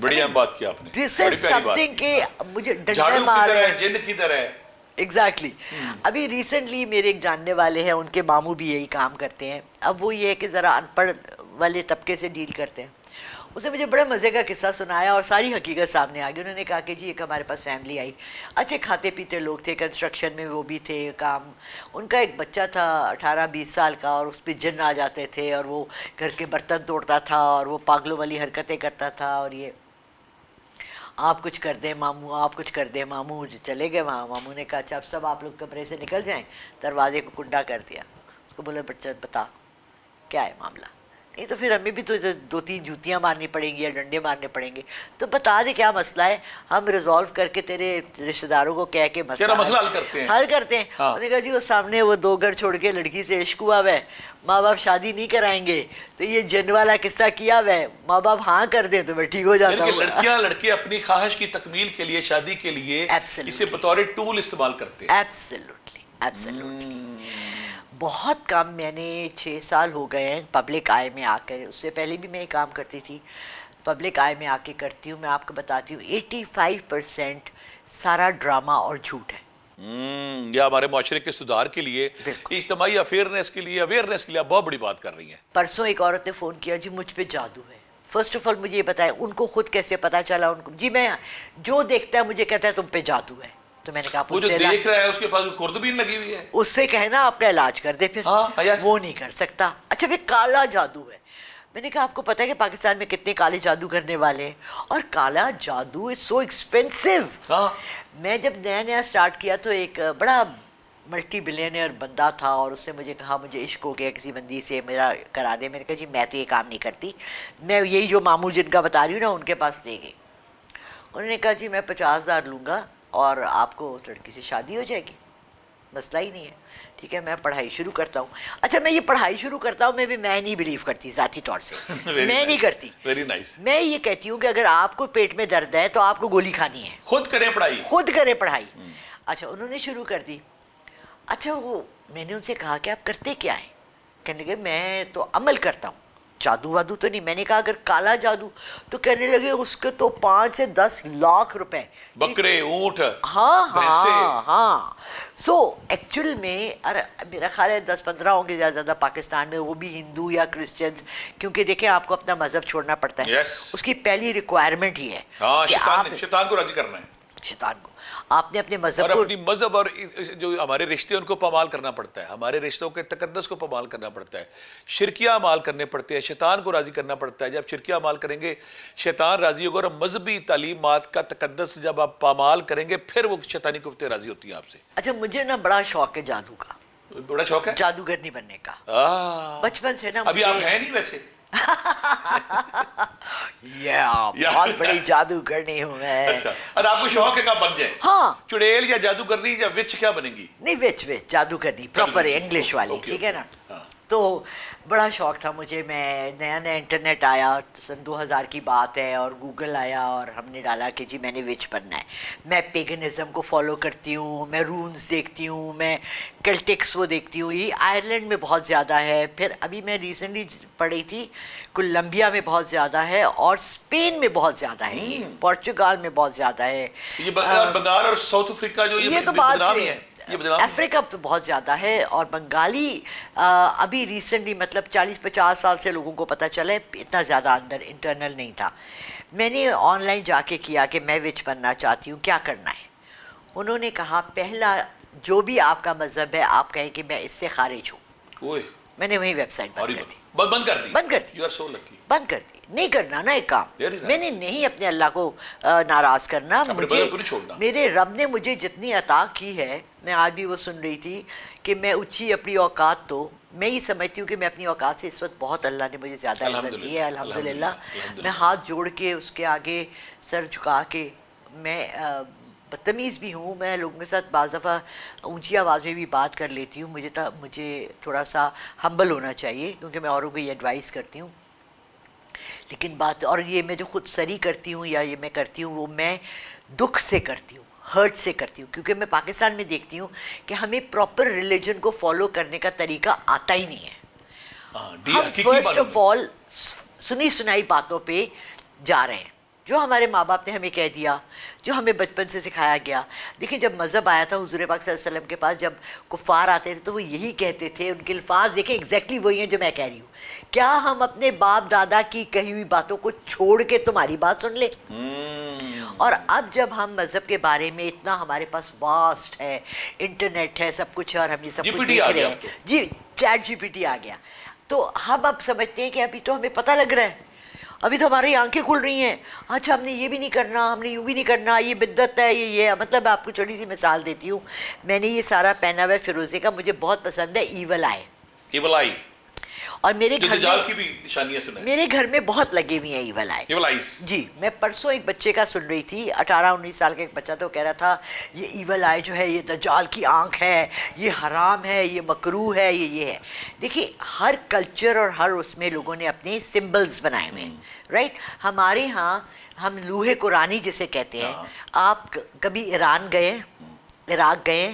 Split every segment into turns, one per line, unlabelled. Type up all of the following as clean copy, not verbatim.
بڑی اہم بات کی آپ نے.
دس از سم تھنگ کہ مجھے ڈنڈے مار رہے ہیں.
جن کی طرح ہے.
ایگزیکٹلی. ابھی ریسنٹلی میرے ایک جاننے والے ہیں, ان کے ماموں بھی یہی کام کرتے ہیں. اب وہ یہ ہے کہ ذرا ان پڑھ والے طبقے سے ڈیل کرتے ہیں. اس نے مجھے بڑے مزے کا قصہ سنایا اور ساری حقیقت سامنے آ گئی. انہوں نے کہا کہ جی ایک ہمارے پاس فیملی آئی, اچھے کھاتے پیتے لوگ تھے, کنسٹرکشن میں وہ بھی تھے کام. ان کا ایک بچہ تھا 18-20 سال کا, اور اس پہ جن آ جاتے تھے اور وہ گھر کے برتن توڑتا تھا اور وہ پاگلوں والی حرکتیں کرتا تھا. اور یہ آپ کچھ کر دیں ماموں, آپ کچھ کر دیں ماموں. چلے گئے وہاں. ماموں نے کہا اچھا اب سب آپ لوگ کمرے سے نکل جائیں. دروازے کو کنڈا کر دیا. اس کو بولا بچہ بتا کیا ہے معاملہ. نہیں تو پھر ہمیں بھی تو 2-3 جوتیاں مارنی پڑیں گی یا ڈنڈے مارنے پڑیں گے. تو بتا دے کیا مسئلہ ہے, ہم ریزالو کر کے تیرے رشتہ داروں کو کہہ کے مسئلہ
حل کرتے ہیں.
انہوں نے کہا جی وہ سامنے وہ 2 گھر چھوڑ کے لڑکی سے عشق ہوا ہے, ماں باپ شادی نہیں کرائیں گے, تو یہ جن والا قصہ کیا ہوا ہے, ماں باپ ہاں کر دیں تو میں ٹھیک ہو جاتا ہوں.
لڑکیاں لڑکے اپنی خواہش کی تکمیل کے لیے, شادی کے لیے اسے بطور ٹول استعمال کرتے ہیں.
ایبسلیوٹلی. بہت کم, میں نے 6 سال ہو گئے ہیں پبلک آئی میں آ کر. اس سے پہلے بھی میں یہ کام کرتی تھی. پبلک آئی میں آ کے کرتی ہوں. میں آپ کو بتاتی ہوں 85% سارا ڈرامہ اور جھوٹ ہے.
یا ہمارے معاشرے کے سدھار کے لیے, اجتماعی اویئرنیس کے لیے آپ بہت بڑی بات کر رہی ہیں.
پرسوں ایک عورت نے فون کیا, جی مجھ پہ جادو ہے. فرسٹ آف آل مجھے یہ بتائیں ان کو خود کیسے پتا چلا. ان کو جی میں جو دیکھتا ہے مجھے کہتا ہے تم پہ جادو ہے. تو میں نے کہا
وہ جو دیکھ رہا ہے اس کے پاس خوردبین لگی ہوئی ہے,
اس سے کہنا آپ کا علاج کر دے. پھر وہ نہیں کر سکتا. اچھا پھر کالا جادو ہے. میں نے کہا آپ کو پتا ہے کہ پاکستان میں کتنے کالے جادو کرنے والے ہیں, اور کالا جادو از سو ایکسپینسو. میں جب نیا سٹارٹ کیا تو ایک بڑا ملٹی بلینئر بندہ تھا, اور اس نے مجھے کہا مجھے عشق ہو گیا کسی بندی سے, میرا کرا دے. میں نے کہا جی میں تو یہ کام نہیں کرتی, میں یہی جو ماموں جن کا بتا رہی ہوں نا ان کے پاس لے گئی. انہوں نے کہا جی میں 50,000 لوں گا اور آپ کو اس لڑکی سے شادی ہو جائے گی, مسئلہ ہی نہیں ہے. ٹھیک ہے میں پڑھائی شروع کرتا ہوں. اچھا میں یہ پڑھائی شروع کرتا ہوں, میں نہیں بلیو کرتی ذاتی طور سے, میں نہیں کرتی. میں یہ کہتی ہوں کہ اگر آپ کو پیٹ میں درد ہے تو آپ کو گولی کھانی ہے, خود کریں پڑھائی. اچھا انہوں نے شروع کر دی. اچھا وہ میں نے ان سے کہا کہ آپ کرتے کیا ہیں. کہنے لگے میں تو عمل کرتا ہوں, جادو وادو تو نہیں. میں نے کہا اگر کالا جادو, تو کہنے لگے اس کے تو 5 سے 10 لاکھ روپے,
بکرے اونٹ.
ہاں. سو ایکچوئل میں میرا خیال ہے 10-15 ہوں گے زیادہ زیادہ پاکستان میں, وہ بھی ہندو یا کرسچنز, کیونکہ دیکھیں آپ کو اپنا مذہب چھوڑنا پڑتا ہے. اس کی پہلی ریکوائرمنٹ ہی ہے کہ آپ
شیطان کو راضی کرنا ہے.
شیطان کو آپ نے اپنے مذہب
اور اپنی مذہب اور جو ہمارے رشتے ان کو پامال کرنا پڑتا ہے, ہمارے رشتوں کے تقدس کو پامال کرنا پڑتا ہے, شرکیہ اعمال کرنے پڑتے ہیں, شیطان کو راضی کرنا پڑتا ہے. جب شرکیہ اعمال کریں گے شیطان راضی ہوگا, اور مذہبی تعلیمات کا تقدس جب آپ پامال کریں گے پھر وہ شیطانی قوتیں راضی ہوتی ہیں آپ سے.
اچھا مجھے نا بڑا شوق ہے جادو کا,
بڑا شوق ہے
جادوگرنی بننے کا بچپن سے نا.
ابھی آپ ہیں نہیں ویسے.
بہت بڑی جادوگرنی ہوں میں.
اچھا اور آپ کو شوق ہے کہ آپ بن جائیں.
ہاں
چڑیل یا جادوگرنی یا وچ کیا بنیں گی؟
نہیں وچ جادوگرنی پراپر انگلش والی, ٹھیک ہے نا. تو بڑا شوق تھا مجھے. میں نیا انٹرنیٹ آیا, سن 2000 کی بات ہے, اور گوگل آیا اور ہم نے ڈالا کہ جی میں نے وچ بننا ہے. میں پیگنزم کو فالو کرتی ہوں, میں رونز دیکھتی ہوں, میں کیلٹکس وہ دیکھتی ہوں. یہ آئرلینڈ میں بہت زیادہ ہے. پھر ابھی میں ریسنٹلی پڑھی تھی کولمبیا میں بہت زیادہ ہے, اور اسپین میں بہت زیادہ ہے, پورچوگال میں بہت زیادہ ہے.
یہ بنگال اور ساؤتھ افریقہ جو
یہ تو بات ہے, افریقہ تو بہت زیادہ ہے. اور بنگالی ابھی ریسنٹلی مطلب 40-50 سال سے لوگوں کو پتہ چلا ہے, اتنا زیادہ اندر انٹرنل نہیں تھا. میں نے آن لائن جا کے کیا کہ میں وچ بننا چاہتی ہوں, کیا کرنا ہے. انہوں نے کہا پہلا جو بھی آپ کا مذہب ہے آپ کہیں کہ میں اس سے خارج ہوں. میں نے وہی ویب سائٹ بند کر دی. نہیں کرنا نا ایک کام, میں نے نہیں اپنے اللہ کو ناراض کرنا. مجھے میرے رب نے مجھے جتنی عطا کی ہے, میں آج بھی وہ سن رہی تھی کہ میں اونچی اپنی اوقات, تو میں یہ سمجھتی ہوں کہ میں اپنی اوقات سے اس وقت بہت اللہ نے مجھے زیادہ عزت دی ہے الحمدللہ. میں ہاتھ جوڑ کے اس کے آگے سر جھکا کے, میں بدتمیز بھی ہوں, میں لوگوں کے ساتھ بعض دفعہ اونچی آواز میں بھی بات کر لیتی ہوں. مجھے تھوڑا سا ہمبل ہونا چاہیے, کیونکہ میں اوروں کو یہ ایڈوائز کرتی ہوں. لیکن بات, اور یہ میں جو خود سری کرتی ہوں یا یہ میں کرتی ہوں, وہ میں دکھ سے کرتی ہوں, ہرٹ سے کرتی ہوں. کیونکہ میں پاکستان میں دیکھتی ہوں کہ ہمیں پراپر ریلیجن کو فالو کرنے کا طریقہ آتا ہی نہیں ہے. ہم فرسٹ آف آل سنی سنائی باتوں پہ جا رہے ہیں, جو ہمارے ماں باپ نے ہمیں کہہ دیا, جو ہمیں بچپن سے سکھایا گیا. دیکھیں جب مذہب آیا تھا حضور پاک صلی اللہ علیہ وسلم کے پاس, جب کفار آتے تھے تو وہ یہی کہتے تھے, ان کے الفاظ دیکھیں ایگزیکٹلی وہی ہیں جو میں کہہ رہی ہوں, کیا ہم اپنے باپ دادا کی کہی ہوئی باتوں کو چھوڑ کے تمہاری بات سن لیں؟ اور اب جب ہم مذہب کے بارے میں اتنا ہمارے پاس واسٹ ہے, انٹرنیٹ ہے, سب کچھ, اور ہم یہ سب کچھ دیکھ رہے ہیں, جی چیٹ جی پی ٹی آ گیا, تو ہم اب سمجھتے ہیں کہ ابھی تو ہمیں پتہ لگ رہا ہے, ابھی تو ہماری آنکھیں کھل رہی ہیں, اچھا ہم نے یہ بھی نہیں کرنا, ہم نے یوں بھی نہیں کرنا, یہ بدعت ہے, یہ مطلب آپ کو چھوٹی سی مثال دیتی ہوں. میں نے یہ سارا پہنا ہوا ہے فیروزے کا, مجھے بہت پسند ہے, ایول آئی.
ایول آئی,
اور میرے
جو
گھر
دجال کی بھی نشانیاں سنیں,
میرے گھر میں بہت لگے ہوئی ہیں ایول آئی.
Evil eyes.
جی میں پرسوں ایک بچے کا سن رہی تھی, 18-19 سال کا ایک بچہ, تو کہہ رہا تھا یہ ایول آئی جو ہے یہ دجال کی آنکھ ہے, یہ حرام ہے, یہ مکروہ ہے, یہ ہے. دیکھیے ہر کلچر اور ہر اس میں لوگوں نے اپنے سمبلز بنائے ہوئے ہیں, رائٹ. ہمارے ہاں ہم لوہے قرآنی جسے کہتے ہیں. آپ کبھی ایران گئے, عراق گئے؟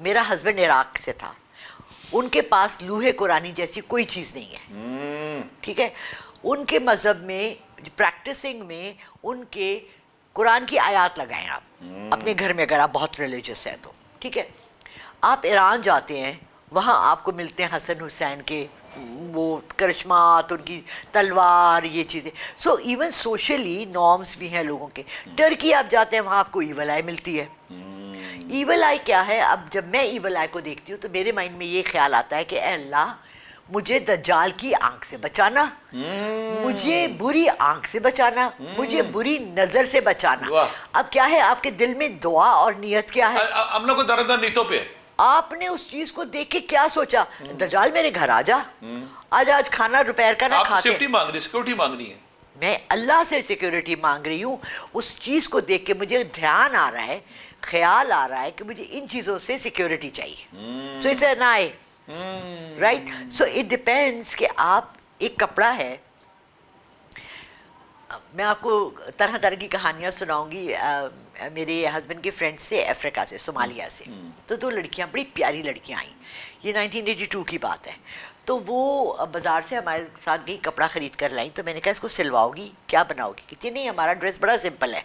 میرا ہسبینڈ عراق سے تھا, ان کے پاس لوہے قرآنی جیسی کوئی چیز نہیں ہے, ٹھیک ہے. ان کے مذہب میں پریکٹسنگ میں ان کے قرآن کی آیات لگائیں آپ اپنے گھر میں, اگر آپ بہت ریلیجس ہیں تو, ٹھیک ہے. آپ ایران جاتے ہیں, وہاں آپ کو ملتے ہیں حسن حسین کے وہ کرشمات, ان کی تلوار, یہ چیزیں. سو ایون سوشلی نارمس بھی ہیں لوگوں کے. ٹرکی آپ جاتے ہیں, وہاں آپ کو ایول آئی ملتی ہے. ایول آئی کیا ہے؟ اب جب میں ایول آئی کو دیکھتی ہوں تو میرے مائنڈ میں یہ خیال آتا ہے کہ اے اللہ مجھے دجال کی آنکھ سے بچانا, مجھے بری آنکھ سے بچانا, مجھے بری نظر سے بچانا. اب کیا ہے آپ کے دل میں دعا اور نیت کیا ہے؟
ہم لوگ کو درندر نیتوں پہ,
آپ نے اس چیز کو دیکھ کے کیا سوچا؟ دجال میرے گھر آ جا, آج کھانا دوپہر کا نہ کھاتے.
سیفٹی مانگ رہی, سیکورٹی مانگنی ہے.
میں اللہ سے سیکیورٹی مانگ رہی ہوں. اس چیز کو دیکھ کے مجھے دھیان آ رہا ہے, خیال آ رہا ہے کہ مجھے ان چیزوں سے سیکیورٹی چاہیے. So it's an I, right. So it depends کہ آپ, ایک کپڑا ہے, میں آپ کو طرح طرح کی کہانیاں سناؤں گی. میرے ہسبینڈ کے فرینڈ سے افریقہ سے, صومالیہ سے, تو 2 لڑکیاں, بڑی پیاری لڑکیاں آئیں. یہ 1982 کی بات ہے. تو وہ بازار سے ہمارے ساتھ گئی, کپڑا خرید کر لائیں. تو میں نے کہا اس کو سلواؤ گی, کیا بناؤ گی؟ کہتی نہیں ہمارا ڈریس بڑا سمپل ہے.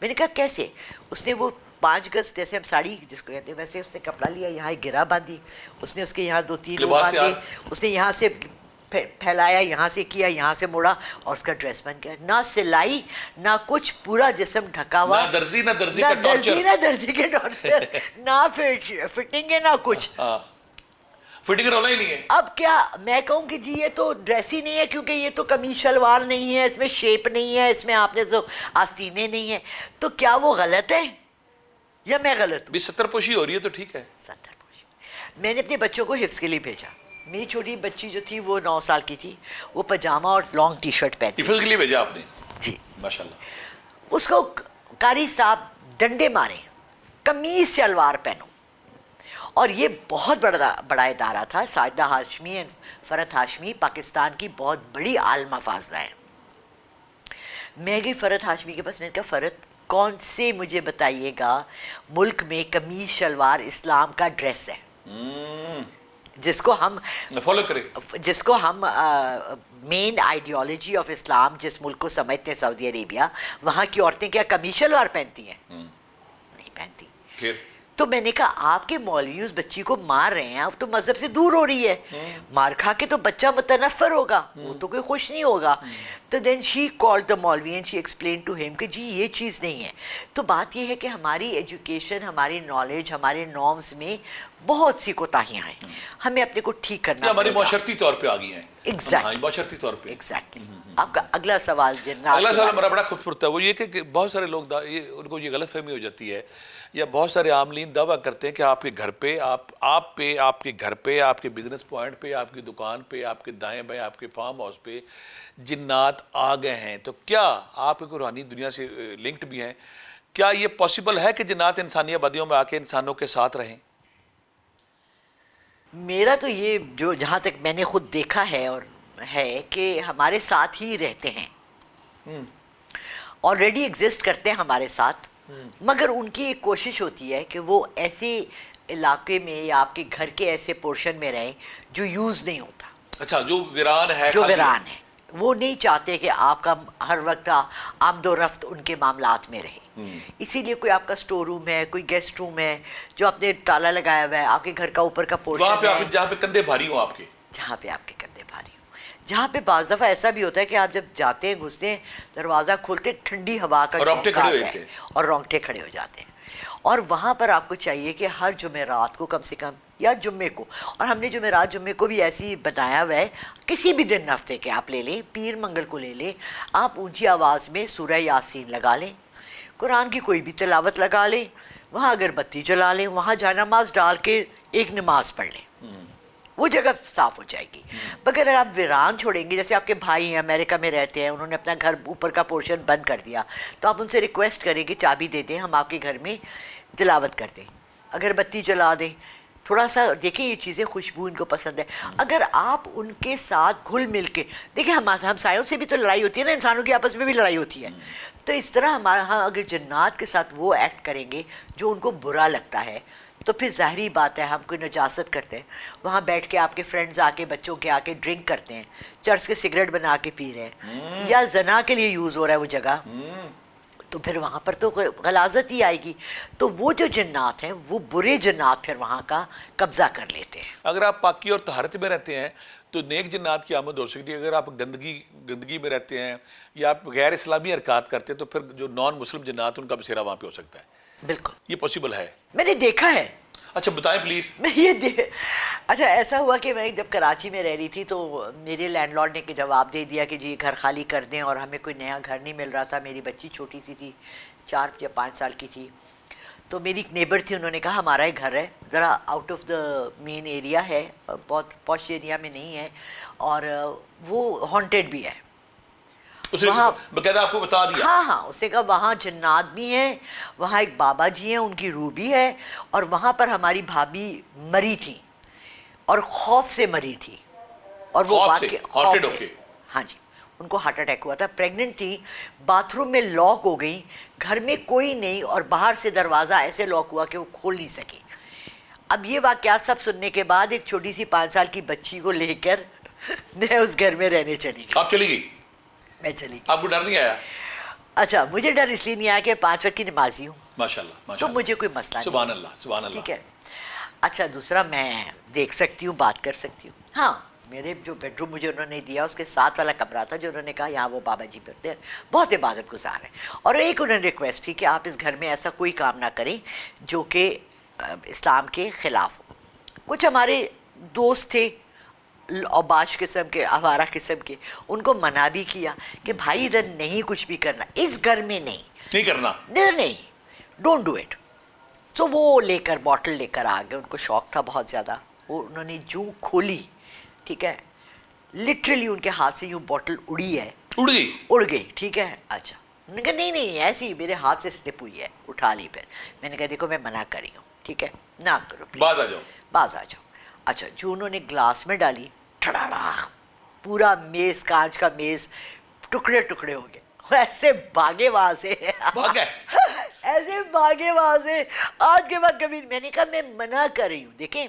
میں نے کہا کیسے؟ اس نے وہ 5 گز جیسے ہم ساڑی جس کو کہتے ہیں ویسے اس نے کپڑا لیا, یہاں ایک گرہ باندھی, اس نے اس کے یہاں 2-3 وہ باندھے, اس نے یہاں سے پھیلایا, یہاں سے کیا, یہاں سے موڑا, اور اس کا ڈریس بن گیا. نہ سلائی نہ کچھ, پورا جسم ڈھکا ہوا,
نہ درزی نہ
درزی کے ٹارچر, نہ فٹنگ ہے نہ کچھ.
فٹنگ رولا ہی نہیں ہے.
اب کیا میں کہوں کہ جی یہ تو ڈریس ہی نہیں ہے, کیونکہ یہ تو قمیص شلوار نہیں ہے, اس میں شیپ نہیں ہے, اس میں آپ نے جو آستینے نہیں ہیں, تو کیا وہ غلط ہے یا میں غلط ہوں؟
70 پوشی ہو رہی ہے تو ٹھیک ہے.
70 پوشی. میں نے اپنے بچوں کو حفظ کے لیے بھیجا. میری چھوٹی بچی جو تھی وہ 9 سال کی تھی, وہ پاجامہ اور لانگ ٹی شرٹ پہنتی.
حفظ کے لیے بھیجا آپ نے؟
جی
ماشاءاللہ.
اس کو قاری صاحب ڈنڈے مارے, قمیص شلوار پہنو. اور یہ بہت بڑا ادارہ تھا, ساجدہ ہاشمی اور فرحت ہاشمی پاکستان کی بہت بڑی عالمہ فاضلہ ہیں. میں گئی فرحت ہاشمی کے پاس, میں نے کہا فرحت کون سے مجھے بتائیے گا ملک میں قمیص شلوار اسلام کا ڈریس ہے جس کو ہم
فالو کریں,
جس کو ہم مین آئیڈیالوجی آف اسلام جس ملک کو سمجھتے ہیں سعودی عربیہ, وہاں کی عورتیں کیا قمیص شلوار پہنتی ہیں؟ نہیں پہنتی.
پھر
تو میں نے کہا آپ کے مولوی اس بچی کو مار رہے ہیں, اب تو مذہب سے دور ہو رہی ہے, مار کھا کے تو بچہ متنفر ہوگا, وہ تو کوئی خوش نہیں ہوگا. تو دین شی کالڈ دا مولوی اینڈ شی ایکسپلین ٹو ہم کہ جی یہ چیز نہیں ہے. تو بات یہ ہے کہ ہماری ایجوکیشن, ہماری نالج, ہمارے نارمز میں بہت سی کوتاہیاں ہیں, ہمیں اپنے کو ٹھیک کرنا
ہماری معاشرتی طور پہ آ گئی ہیں.
ایگزیکٹلی,
معاشرتی طور پہ.
ایگزیکٹلی. آپ کا اگلا سوال جناب,
اگلا سوال ہمارا بڑا خوبصورت ہے. وہ یہ کہ بہت سارے لوگ ان کو یہ غلط فہمی ہو جاتی ہے, یا بہت سارے عاملین دعویٰ کرتے ہیں کہ آپ کے گھر پہ, آپ کے گھر پہ, آپ کے بزنس پوائنٹ پہ, آپ کی دکان پہ, آپ کے دائیں بائیں, آپ کے فارم ہاؤس پہ جنات آ گئے ہیں. تو کیا آپ کی روحانی دنیا سے لنکڈ بھی ہیں؟ کیا یہ پاسبل ہے کہ جنات انسانی آبادیوں میں آ کے انسانوں کے ساتھ رہیں؟
میرا تو یہ جو جہاں تک میں نے خود دیکھا ہے اور ہے کہ ہمارے ساتھ ہی رہتے ہیں, آلریڈی ایگزسٹ کرتے ہیں ہمارے ساتھ, مگر ان کی ایک کوشش ہوتی ہے کہ وہ ایسے علاقے میں یا آپ کے گھر کے ایسے پورشن میں رہیں جو یوز نہیں ہوتا.
اچھا, جو ویران ہے,
جو ویران ہے, وہ نہیں چاہتے کہ آپ کا ہر وقت آمد و رفت ان کے معاملات میں رہے. اسی لیے کوئی آپ کا سٹور روم ہے, کوئی گیسٹ روم ہے جو آپ نے تالا لگایا ہوا ہے, آپ کے گھر کا اوپر کا
وہاں
پورشن
پہ
ہے
جہاں پہ کندھے بھاری ہوں آپ کے,
جہاں پہ آپ کے کندھے بھاری ہوں, جہاں پہ بعض دفعہ ایسا بھی ہوتا ہے کہ آپ جب جاتے ہیں گھستے ہیں دروازہ کھولتے ٹھنڈی ہوا کا
رونگٹے
جھونکا
کھڑے ہو
آتا
جاتے
ہے
ہیں.
اور رونگٹے کھڑے ہو جاتے ہیں. اور وہاں پر آپ کو چاہیے کہ ہر جمعرات کو کم سے کم یا جمعے کو, اور ہم نے جمعرات جمعے کو بھی ایسی بتایا ہوا ہے, کسی بھی دن ہفتے کے آپ لے لیں, پیر منگل کو لے لیں, آپ اونچی آواز میں سورہ یاسین لگا لیں, قرآن کی کوئی بھی تلاوت لگا لیں, وہاں اگر بتی جلا لیں, وہاں جائے نماز ڈال کے ایک نماز پڑھ لیں, وہ جگہ صاف ہو جائے گی. مگر اگر آپ ویران چھوڑیں گے, جیسے آپ کے بھائی ہیں امریکہ میں رہتے ہیں, انہوں نے اپنا گھر اوپر کا پورشن بند کر دیا, تو آپ ان سے ریکویسٹ کریں کہ چابی دے دیں, ہم آپ کے گھر میں تلاوت کر دیں, اگر بتی جلا دیں, تھوڑا سا دیکھیں یہ چیزیں خوشبو ان کو پسند ہے. اگر آپ ان کے ساتھ گھل مل کے دیکھیں, ہمسایوں سے بھی تو لڑائی ہوتی ہے نا, انسانوں کی آپس میں بھی لڑائی ہوتی ہے, تو اس طرح ہمارے ہاں اگر جنات کے ساتھ وہ ایکٹ کریں گے جو ان کو برا لگتا ہے, تو پھر ظاہری بات ہے ہم کوئی نجاست کرتے ہیں, وہاں بیٹھ کے آپ کے فرینڈز آ کے بچوں کے آ کے ڈرنک کرتے ہیں, چرس کے سگریٹ بنا کے پی رہے ہیں, یا زنا کے لیے یوز ہو رہا ہے وہ جگہ, تو پھر وہاں پر تو غلاظت ہی آئے گی. تو وہ جو جنات ہیں وہ برے جنات پھر وہاں کا قبضہ کر لیتے ہیں.
اگر آپ پاکی اور طہارت میں رہتے ہیں تو نیک جنات کی آمد ہو سکتی ہے. اگر آپ گندگی میں رہتے ہیں یا آپ غیر اسلامی حرکات کرتے ہیں تو پھر جو نان مسلم جنات ان کا بسیرا وہاں پہ ہو سکتا ہے.
بالکل,
یہ پاسبل ہے؟
میں نے دیکھا ہے.
اچھا بتائیں پلیز.
میں اچھا ایسا ہوا کہ میں جب کراچی میں رہ رہی تھی تو میرے لینڈ لارڈ نے جواب دے دیا کہ جی گھر خالی کر دیں, اور ہمیں کوئی نیا گھر نہیں مل رہا تھا. میری بچی چھوٹی سی تھی, 4 یا 5 سال کی تھی. تو میری ایک نیبر تھی, انہوں نے کہا ہمارا ایک گھر ہے ذرا out of the main area ہے, بہت پوش ایریا میں نہیں ہے, اور وہ ہانٹیڈ بھی ہے.
وہاں باقاعدہ آپ کو بتا دیا؟
ہاں, اس نے کہا وہاں جنات بھی ہیں, وہاں ایک بابا جی ہیں, ان کی روح بھی ہے, اور وہاں پر ہماری بھابھی مری تھی اور خوف سے مری تھی, اور وہ خوف سے, ہاں جی, ان کو ہارٹ اٹیک ہوا تھا, پریگننٹ تھی, باتھ روم میں لاک ہو گئی, گھر میں کوئی نہیں, اور باہر سے دروازہ ایسے لاک ہوا کہ وہ کھول نہیں سکی. اب یہ واقعات سب سننے کے بعد ایک چھوٹی سی 5 سال کی بچی کو لے کر میں اس گھر میں رہنے چلی گئی.
آپ چلی گئی؟
میں چلی گئی.
آپ کو ڈر نہیں آیا؟
اچھا, مجھے ڈر اس لیے نہیں آیا کہ 5 وقت کی نمازی ہوں,
ماشاءاللہ,
تو مجھے کوئی مسئلہ نہیں.
سبحان اللہ, سبحان اللہ.
ٹھیک ہے. اچھا, دوسرا میں دیکھ سکتی ہوں, بات کر سکتی ہوں. ہاں, میرے جو بیڈ روم مجھے انہوں نے دیا اس کے ساتھ والا کمرہ تھا جو انہوں نے کہا یہاں وہ بابا جی پڑھتے ہیں, بہت عبادت گزار ہیں, اور ایک انہوں نے ریکویسٹ کی کہ آپ اس گھر میں ایسا کوئی کام نہ کریں جو کہ اسلام کے خلاف ہو. کچھ ہمارے دوست تھے اوباش قسم کے, آوارہ قسم کے, ان کو منع بھی کیا کہ بھائی ادھر نہیں کچھ بھی کرنا, اس گھر میں نہیں
کرنا,
نہیں, ڈونٹ ڈو اٹ. تو وہ لے کر بوٹل لے کر آ گئے, ان کو شوق تھا بہت زیادہ. وہ انہوں نے جوں کھولی, ٹھیک ہے, لٹرلی ان کے ہاتھ سے یوں بوٹل اڑی ہے, اڑ گئی. ٹھیک ہے. اچھا, میں نے کہا نہیں ایسی میرے ہاتھ سے سلپ ہوئی ہے, اٹھا لی. پھر میں نے کہا دیکھو میں منع کری ہوں, ٹھیک ہے, نہ کرو,
باز آ جاؤ,
باز آ جاؤ. اچھا, جو انہوں نے گلاس میں ڈالی, ٹھڑاڑا, پورا میز, کانچ کا میز ٹکڑے ٹکڑے ہو گئے. ایسے بھاگے وہاں سے, ایسے بھاگے وہاں سے, آج کے بعد کبھی. میں نے کہا میں منع کر رہی ہوں. دیکھیں,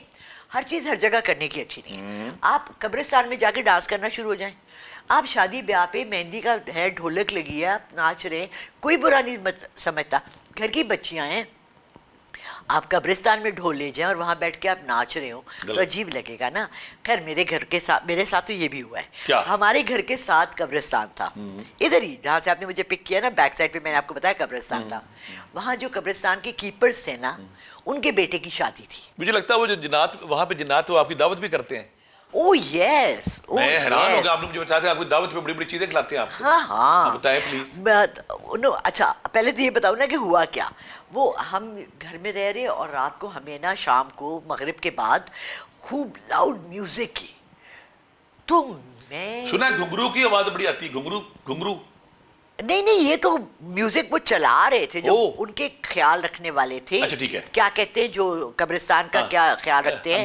ہر چیز ہر جگہ کرنے کی اچھی نہیں ہے. آپ قبرستان میں جا کے ڈانس کرنا شروع ہو جائیں, آپ شادی بیاہ پہ مہندی کا ہے, ڈھولک لگی ہے, آپ ناچ رہے ہیں, کوئی برا نہیں سمجھتا. گھر کی بچیاں ہیں, آپ قبرستان میں ڈھول لے جائیں اور وہاں بیٹھ کے آپ ناچ رہے ہو تو عجیب لگے گا نا. خیر میرے گھر کے ساتھ, میرے ساتھ تو یہ بھی ہوا ہے. ہمارے گھر کے ساتھ قبرستان تھا, ادھر ہی جہاں سے آپ نے مجھے پک کیا نا, بیک سائڈ پہ میں نے آپ کو بتایا قبرستان تھا. وہاں جو قبرستان کے کیپرز تھے نا, ان کے بیٹے کی شادی تھی.
مجھے لگتا ہے وہ جو جنات وہاں پہ جنات وہ آپ کی دعوت بھی کرتے ہیں.
او یس,
میں حیران ہو گیا, آپ نے مجھے بتاتے ہیں آپ کی دعوت پہ بڑی بڑی چیزیں کھلاتے ہیں آپ کو.
ہاں
بتائیں پلیز.
اچھا, پہلے تو یہ بتاؤ نا کہ ہوا کیا. وہ ہم گھر میں رہ رہے, اور رات کو ہمیں نا شام کو مغرب کے بعد خوب لاؤڈ میوزک کی, تو میں
سنا گھنگرو کی آواز بڑی آتی ہے, گھنگرو.
نہیں, یہ تو میوزک وہ چلا رہے تھے جو ان کے خیال رکھنے والے تھے.
اچھا ٹھیک ہے.
کیا کہتے ہیں جو قبرستان کا کیا خیال رکھتے ہیں,